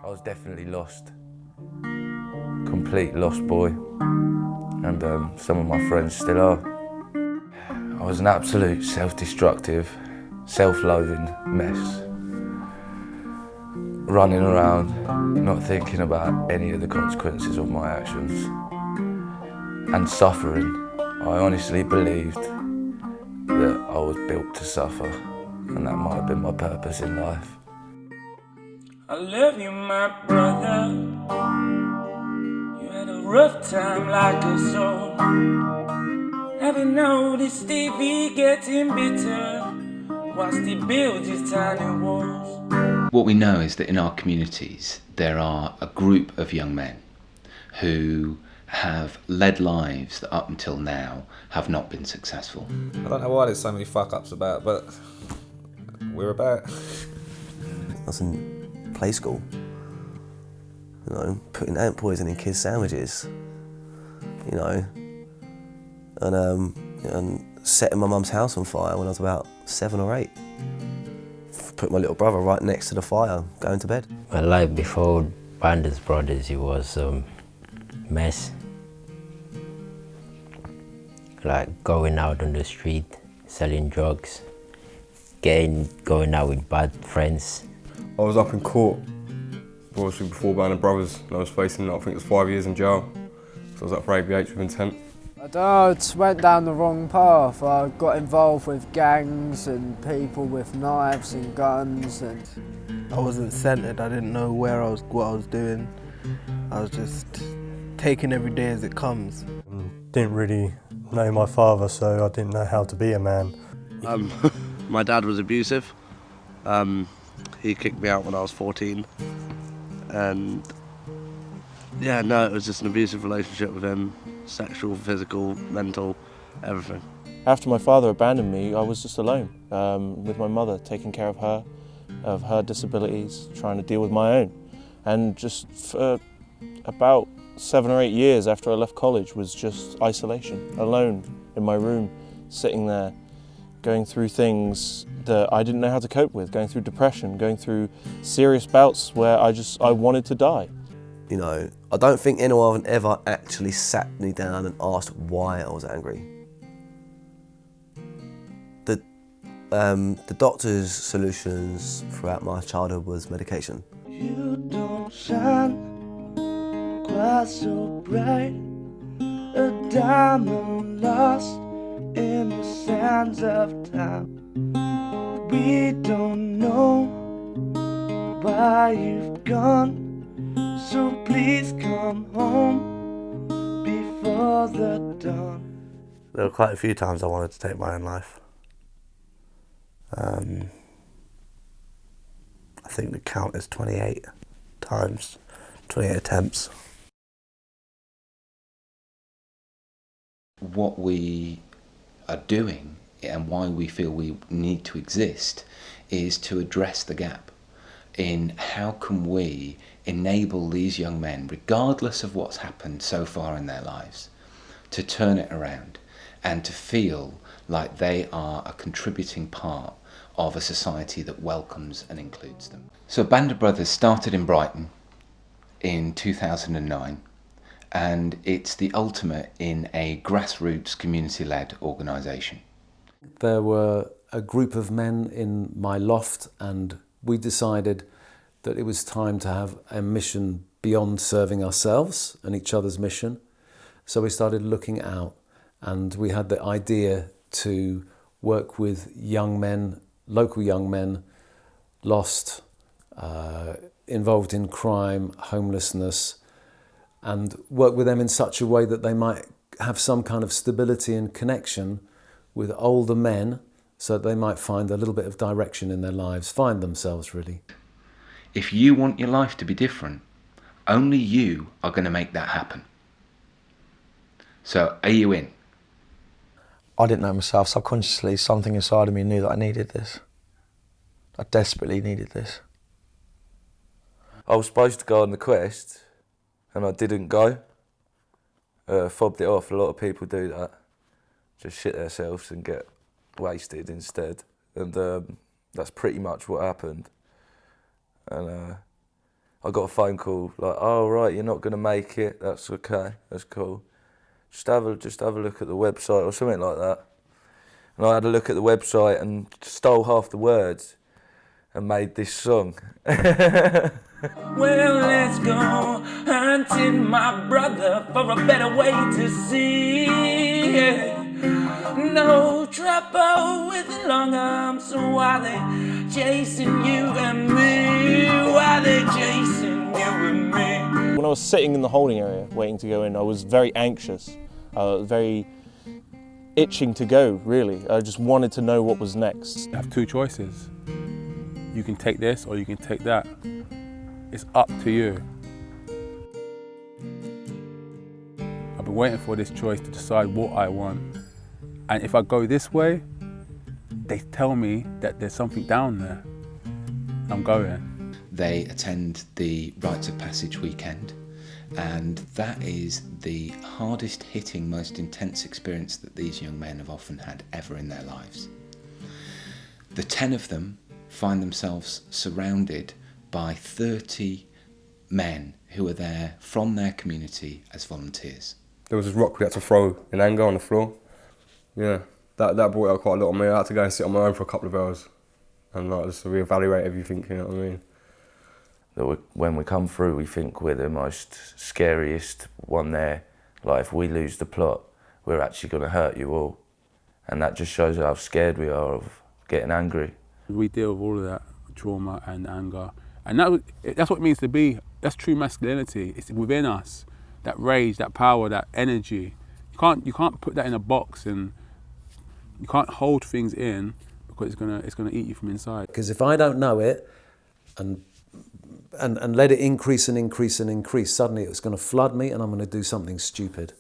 I was definitely lost. Complete lost boy. And some of my friends still are. I was an absolute self-destructive, self-loathing mess. Running around, not thinking about any of the consequences of my actions. And suffering. I honestly believed that I was built to suffer, and that might have been my purpose in life. I love you, my brother. You had a rough time like us all. Have you noticed TV getting bitter whilst he builds his tiny walls? What we know is that in our communities there are a group of young men who have led lives that up until now have not been successful. I don't know why there's so many fuck-ups about, but we're about. I was in play school, you know, putting ant poison in kids' sandwiches, you know, and setting my mum's house on fire when I was about 7 or 8. Put my little brother right next to the fire, going to bed. My life before Bandits Brothers, it was mess. Like going out on the street, selling drugs, going out with bad friends. I was up in court, obviously before Bandit Brothers, and I was facing, I think it was 5 years in jail. So I was up for ABOB It with intent. I don't know, I just went down the wrong path. I got involved with gangs and people with knives and guns, and I wasn't centered. I didn't know what I was doing. I was just taking every day as it comes. Didn't really know my father, so I didn't know how to be a man. My dad was abusive. He kicked me out when I was 14, and yeah, no, it was just an abusive relationship with him. Sexual, physical, mental, everything. After my father abandoned me, I was just alone with my mother, taking care of her disabilities, trying to deal with my own. And just for about 7 or 8 years after I left college was just isolation, alone in my room, sitting there, going through things that I didn't know how to cope with, going through depression, going through serious bouts where I wanted to die. You know, I don't think anyone ever actually sat me down and asked why I was angry. The doctor's solutions throughout my childhood was medication. You don't shine quite so bright, a diamond lost in the sands of time. We don't know why you've gone, so please come home before the dawn. There were quite a few times I wanted to take my own life. I think the count is 28 times, 28 attempts. What we are doing and why we feel we need to exist is to address the gap in how can we enable these young men, regardless of what's happened so far in their lives, to turn it around and to feel like they are a contributing part of a society that welcomes and includes them. So Bandit Brothers started in Brighton in 2009, and it's the ultimate in a grassroots community-led organisation. There were a group of men in my loft, and we decided that it was time to have a mission beyond serving ourselves and each other's mission. So we started looking out, and we had the idea to work with young men, local young men, lost, involved in crime, homelessness, and work with them in such a way that they might have some kind of stability and connection with older men, so that they might find a little bit of direction in their lives, find themselves really. If you want your life to be different, only you are going to make that happen. So are you in? I didn't know myself, subconsciously something inside of me knew that I needed this. I desperately needed this. I was supposed to go on the quest, and I didn't go. Fobbed it off. A lot of people do that. Just shit themselves and get wasted instead. And that's pretty much what happened. And I got a phone call like, "Oh right, you're not going to make it. That's okay. That's cool. Just have a look at the website or something like that." And I had a look at the website and stole half the words and made this song. Well, let's go hunting, my brother, for a better way to see. No trouble with the long arms, so why they chasing you and me? Why they chasing you and me? When I was sitting in the holding area waiting to go in, I was very anxious, very itching to go, really. I just wanted to know what was next. You have two choices. You can take this or you can take that. It's up to you. I've been waiting for this choice to decide what I want. And if I go this way, they tell me that there's something down there. I'm going. They attend the Rites of Passage weekend, and that is the hardest hitting, most intense experience that these young men have often had ever in their lives. The 10 of them find themselves surrounded by 30 men who are there from their community as volunteers. There was this rock we had to throw in anger on the floor. Yeah, that brought out quite a lot on me. I had to go and sit on my own for a couple of hours and like, just reevaluate everything, you know what I mean? That when we come through, we think we're the most scariest one there. Like if we lose the plot, we're actually going to hurt you all. And that just shows how scared we are of getting angry. We deal with all of that trauma and anger. And that's what it means to be, that's true masculinity. It's within us, that rage, that power, that energy. You can't put that in a box, and you can't hold things in because it's gonna eat you from inside. Because if I don't know it and let it increase and increase and increase, suddenly it's going to flood me and I'm going to do something stupid.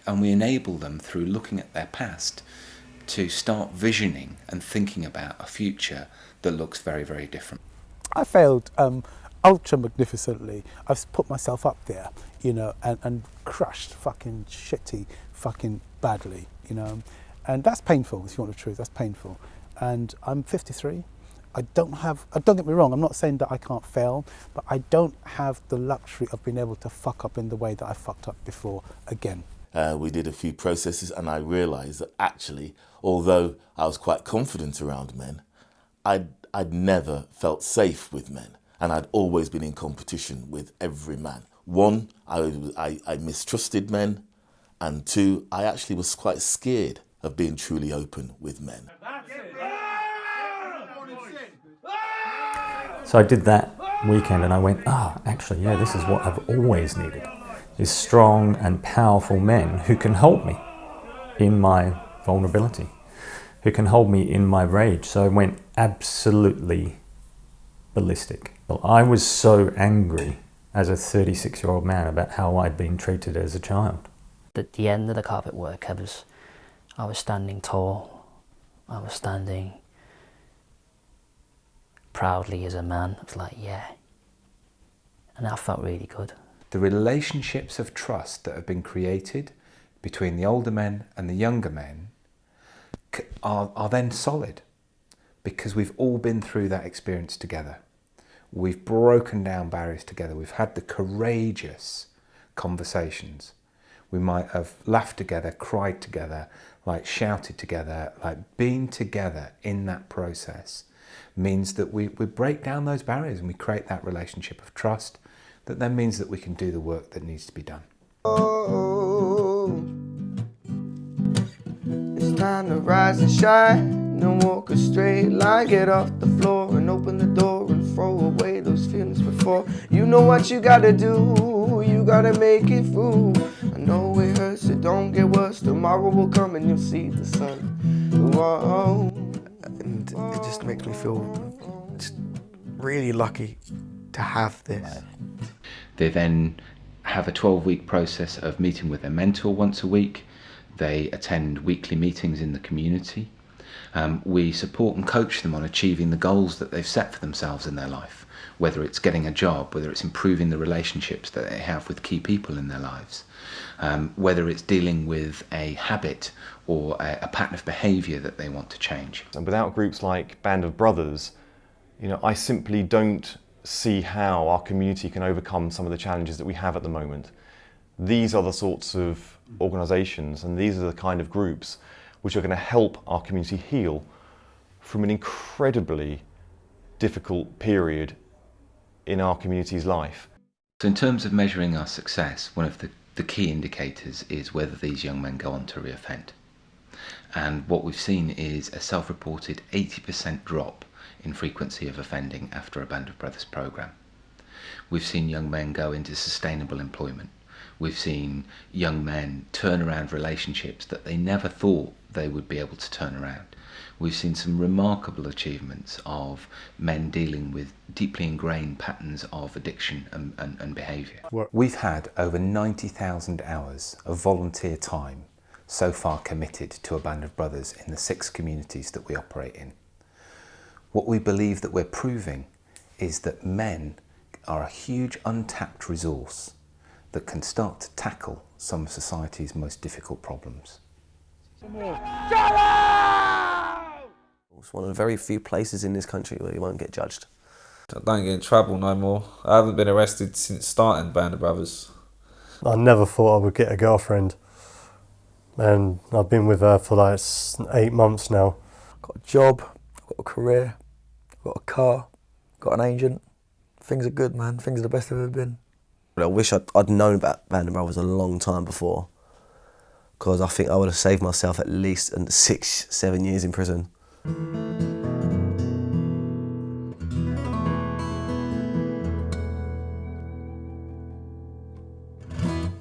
And we enable them through looking at their past to start visioning and thinking about a future that looks very, very different. I failed ultra magnificently. I've put myself up there, you know, and crushed fucking shitty fucking badly, you know. And that's painful, if you want the truth, that's painful. And I'm 53. don't get me wrong, I'm not saying that I can't fail, but I don't have the luxury of being able to fuck up in the way that I fucked up before again. We did a few processes and I realised that actually, although I was quite confident around men, I'd never felt safe with men, and I'd always been in competition with every man. One, I mistrusted men, and two, I actually was quite scared of being truly open with men. So I did that weekend and I went, actually, yeah, this is what I've always needed, is strong and powerful men who can hold me in my vulnerability, who can hold me in my rage. So I went absolutely ballistic. Well, I was so angry as a 36-year-old man about how I'd been treated as a child. At the end of the carpet work, I was standing tall, I was standing proudly as a man. I was like, yeah. And that felt really good. The relationships of trust that have been created between the older men and the younger men are then solid, because we've all been through that experience together. We've broken down barriers together. We've had the courageous conversations. We might have laughed together, cried together, like shouted together, like being together in that process means that we break down those barriers and we create that relationship of trust that then means that we can do the work that needs to be done. Oh, it's time to rise and shine and walk a straight line, get off the floor and open the door and throw away those feelings before. You know what you gotta do, you gotta make it through. I know it hurts, it don't get worse, tomorrow will come and you'll see the sun. Whoa. And it just makes me feel just really lucky to have this. They then have a 12-week process of meeting with their mentor once a week. They attend weekly meetings in the community. We support and coach them on achieving the goals that they've set for themselves in their life, whether it's getting a job, whether it's improving the relationships that they have with key people in their lives, whether it's dealing with a habit or a pattern of behaviour that they want to change. And without groups like Band of Brothers, you know, I simply don't see how our community can overcome some of the challenges that we have at the moment. These are the sorts of organisations and these are the kind of groups which are going to help our community heal from an incredibly difficult period in our community's life. So in terms of measuring our success, one of the key indicators is whether these young men go on to reoffend. And what we've seen is a self-reported 80% drop in frequency of offending after a Band of Brothers programme. We've seen young men go into sustainable employment. We've seen young men turn around relationships that they never thought they would be able to turn around. We've seen some remarkable achievements of men dealing with deeply ingrained patterns of addiction and behaviour. We've had over 90,000 hours of volunteer time so far committed to a Band of Brothers in the 6 communities that we operate in. What we believe that we're proving is that men are a huge untapped resource that can start to tackle some of society's most difficult problems. It's one of the very few places in this country where you won't get judged. I don't get in trouble no more. I haven't been arrested since starting Band of Brothers. I never thought I would get a girlfriend, and I've been with her for like 8 months now. Got a job, got a career, got a car, got an agent. Things are good, man. Things are the best they've ever been. I wish I'd known about Band of Brothers a long time before, because I think I would have saved myself at least 6-7 years in prison.